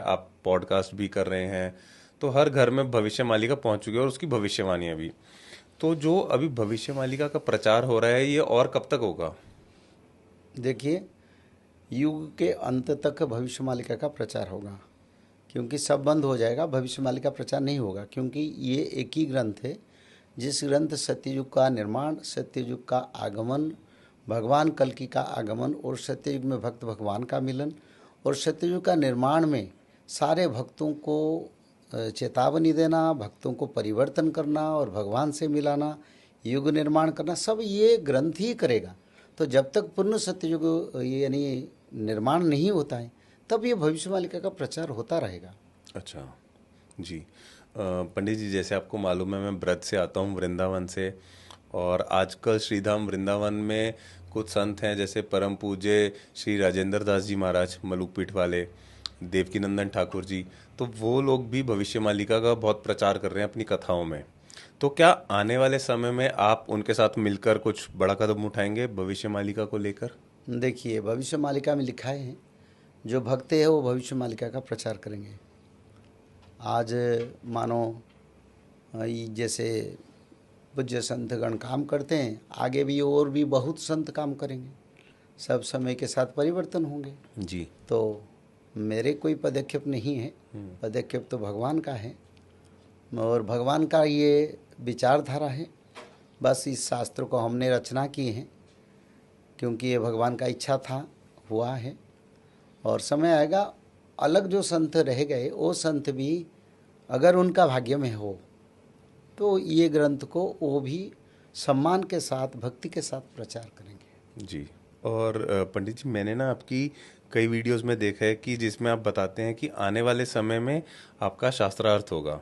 आप पॉडकास्ट भी कर रहे हैं, तो हर घर में भविष्य मालिका पहुंच चुकी है और उसकी भविष्यवाणियां भी। तो जो अभी भविष्य मालिका का प्रचार हो रहा है, ये और कब तक होगा? देखिए, युग के अंत तक भविष्य मालिका का प्रचार होगा, क्योंकि सब बंद हो जाएगा, भविष्य मालिका प्रचार नहीं होगा। क्योंकि ये एक ही ग्रंथ है जिस ग्रंथ सत्ययुग का निर्माण, सत्ययुग का आगमन, भगवान कल्कि का आगमन और सत्ययुग में भक्त भगवान का मिलन और सत्ययुग का निर्माण में सारे भक्तों को चेतावनी देना, भक्तों को परिवर्तन करना और भगवान से मिलाना, युग निर्माण करना, सब ये ग्रंथ ही करेगा। तो जब तक पूर्ण सत्ययुग यानी निर्माण नहीं होता है, तब ये भविष्य मालिका का प्रचार होता रहेगा। अच्छा जी। पंडित जी, जैसे आपको मालूम है, मैं ब्रज से आता हूँ, वृंदावन से। और आजकल श्रीधाम वृंदावन में कुछ संत हैं, जैसे परम पूज्य श्री राजेंद्र दास जी महाराज मलुक पीठ वाले, देवकीनंदन ठाकुर जी। तो वो लोग भी भविष्य मालिका का बहुत प्रचार कर रहे हैं अपनी कथाओं में। तो क्या आने वाले समय में आप उनके साथ मिलकर कुछ बड़ा कदम उठाएंगे भविष्य मालिका को लेकर? देखिए, भविष्य मालिका में लिखा है जो भक्त है वो भविष्य मालिका का प्रचार करेंगे। आज मानो जैसे पूज्य संतगण काम करते हैं, आगे भी और भी बहुत संत काम करेंगे, सब समय के साथ परिवर्तन होंगे। जी। तो मेरे कोई पदक्षेप नहीं है, पदक्षेप तो भगवान का है और भगवान का ये विचारधारा है। बस इस शास्त्र को हमने रचना की है, क्योंकि ये भगवान का इच्छा था, हुआ है। और समय आएगा, अलग जो संत रह गए वो संत भी अगर उनका भाग्य में हो तो ये ग्रंथ को वो भी सम्मान के साथ, भक्ति के साथ प्रचार करेंगे। जी। और पंडित जी, मैंने ना आपकी कई वीडियोस में देखा है कि जिसमें आप बताते हैं कि आने वाले समय में आपका शास्त्रार्थ होगा।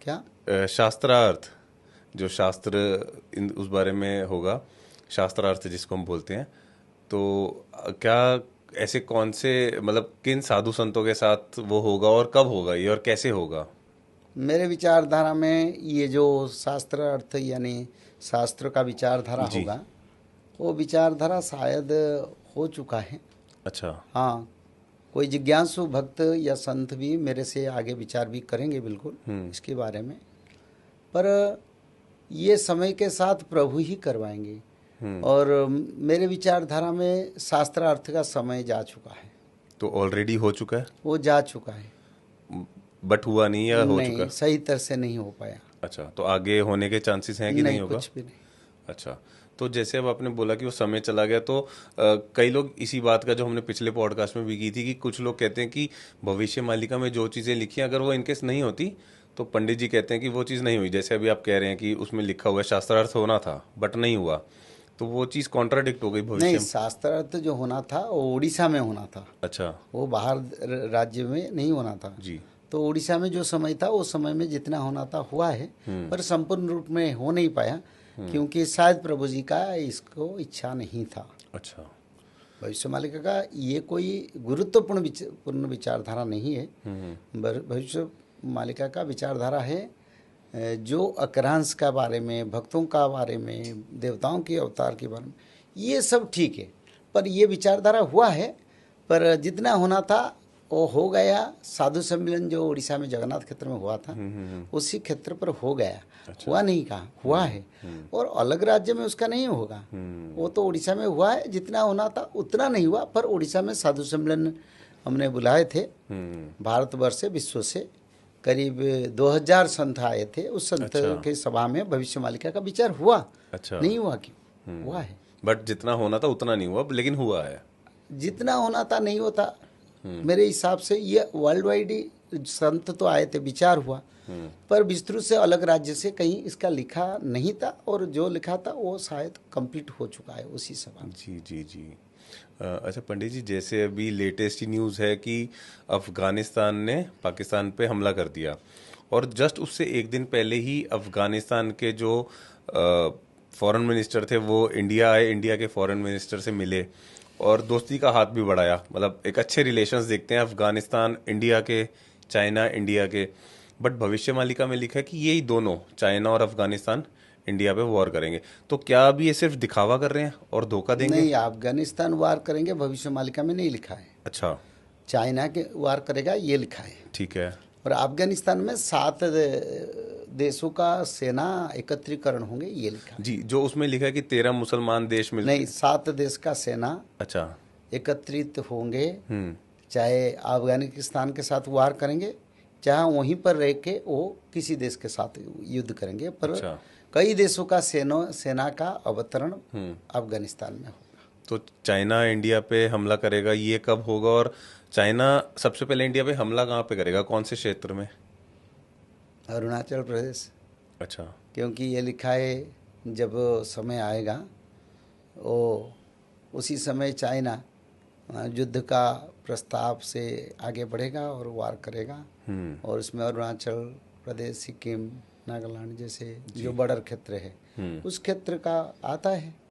क्या? शास्त्रार्थ, जो शास्त्र उस बारे में होगा, शास्त्रार्थ जिसको हम बोलते हैं। तो क्या ऐसे कौन से, मतलब किन साधु संतों के साथ वो होगा और कब होगा ये और कैसे होगा? मेरे विचारधारा में ये जो शास्त्र अर्थ यानी शास्त्र का विचारधारा जी। होगा, वो विचारधारा शायद हो चुका है। अच्छा। हाँ, कोई जिज्ञासु भक्त या संत भी मेरे से आगे विचार भी करेंगे बिल्कुल इसके बारे में, पर ये समय के साथ प्रभु ही करवाएंगे। और मेरे विचारधारा में शास्त्रार्थ का समय जा चुका है। तो ऑलरेडी हो चुका है? वो जा चुका है, बट हुआ नहीं या हो नहीं चुका? सही तरह से नहीं हो पाया। अच्छा, तो आगे होने के चांसेस हैं कि नहीं नहीं, होगा? कुछ भी नहीं। अच्छा। तो जैसे अब आपने बोला कि वो समय चला गया, तो कई लोग इसी बात का, जो हमने पिछले पॉडकास्ट में भी की थी, कि कुछ लोग कहते हैं कि भविष्य मालिका में जो चीज़ें लिखी हैं, अगर वो इनकेस नहीं होती तो पंडित जी कहते हैं कि वो चीज़ नहीं हुई। जैसे अभी आप कह रहे हैं कि उसमें लिखा हुआ है शास्त्रार्थ होना था बट नहीं हुआ, तो वो चीज़ कॉन्ट्राडिक्ट हो गई नहीं, भविष्य में। शास्त्रार्थ जो होना था वो उड़ीसा में होना था, अच्छा। वो बाहर राज्य में नहीं होना था। जी। तो उड़ीसा में जो समय था उस समय में जितना होना था हुआ है, पर संपूर्ण रूप में हो नहीं पाया, क्योंकि शायद प्रभु जी का इसको इच्छा नहीं था। अच्छा। भविष्य मालिका का ये कोई गुरुत्वपूर्ण पूर्ण विचारधारा नहीं है। भविष्य मालिका का विचारधारा है जो अक्रांश का बारे में, भक्तों का बारे में, देवताओं के अवतार के बारे में, ये सब ठीक है। पर ये विचारधारा हुआ है, पर जितना होना था वो हो गया। साधु सम्मेलन जो उड़ीसा में जगन्नाथ क्षेत्र में हुआ था, उसी क्षेत्र पर हो गया। अच्छा। हुआ नहीं कहा, हुआ है। और अलग राज्य में उसका नहीं होगा। वो तो उड़ीसा में हुआ है, जितना होना था उतना नहीं हुआ। पर उड़ीसा में साधु सम्मेलन हमने बुलाए थे, भारतवर्ष से, विश्व से करीब 2000 संत आए थे। उस संत के सभा में भविष्य मालिका का विचार हुआ। अच्छा। नहीं हुआ क्यों? हुआ है। बट जितना होना था उतना नहीं हुआ, लेकिन हुआ है। जितना होना था नहीं होता। मेरे हिसाब से ये वर्ल्ड वाइड ही संत तो आए थे, विचार हुआ, पर विस्तृत से अलग राज्य से कहीं इसका लिखा नहीं था, और जो लिखा था वो शायद कंप्लीट हो चुका है उसी सभा में। जी जी जी। अच्छा पंडित जी, जैसे अभी लेटेस्ट ही न्यूज़ है कि अफगानिस्तान ने पाकिस्तान पे हमला कर दिया, और जस्ट उससे एक दिन पहले ही अफगानिस्तान के जो फॉरेन मिनिस्टर थे वो इंडिया आए, इंडिया के फॉरेन मिनिस्टर से मिले और दोस्ती का हाथ भी बढ़ाया। मतलब एक अच्छे रिलेशंस देखते हैं अफगानिस्तान इंडिया के, चाइना इंडिया के। बट भविष्य मालिका में लिखा है कि यही दोनों, चाइना और अफगानिस्तान, इंडिया पे वॉर करेंगे। तो क्या अभी ये सिर्फ दिखावा कर रहे हैं और धोखा देंगे? नहीं, अफगानिस्तान वार करेंगे भविष्य मालिका में नहीं लिखा है। अच्छा। चाइना के वार करेगा ये लिखा है। ठीक है। और अफगानिस्तान में 7 देशों का सेना एकत्रीकरण होंगे ये लिखा है। जी, जो उसमें लिखा है कि 13 मुसलमान देश मिल नहीं, 7 देश का सेना अच्छा। एकत्रित होंगे, हम्म। चाहे अफगानिस्तान के साथ वार करेंगे, चाहे वहीं पर रह के वो किसी देश के साथ युद्ध करेंगे, पर अच्छा। कई देशों का सेना का अवतरण अफगानिस्तान में होगा। तो चाइना इंडिया पे हमला करेगा, ये कब होगा? और चाइना सबसे पहले इंडिया पे हमला कहाँ पे करेगा, कौन से क्षेत्र में? अरुणाचल प्रदेश, अच्छा। क्योंकि ये लिखा है जब समय आएगा वो उसी समय चाइना युद्ध का प्रस्ताव से आगे बढ़ेगा और वार करेगा। और उसमें अरुणाचल प्रदेश, सिक्किम, नागालैंड जैसे जो बॉर्डर क्षेत्र है उस क्षेत्र का आता है।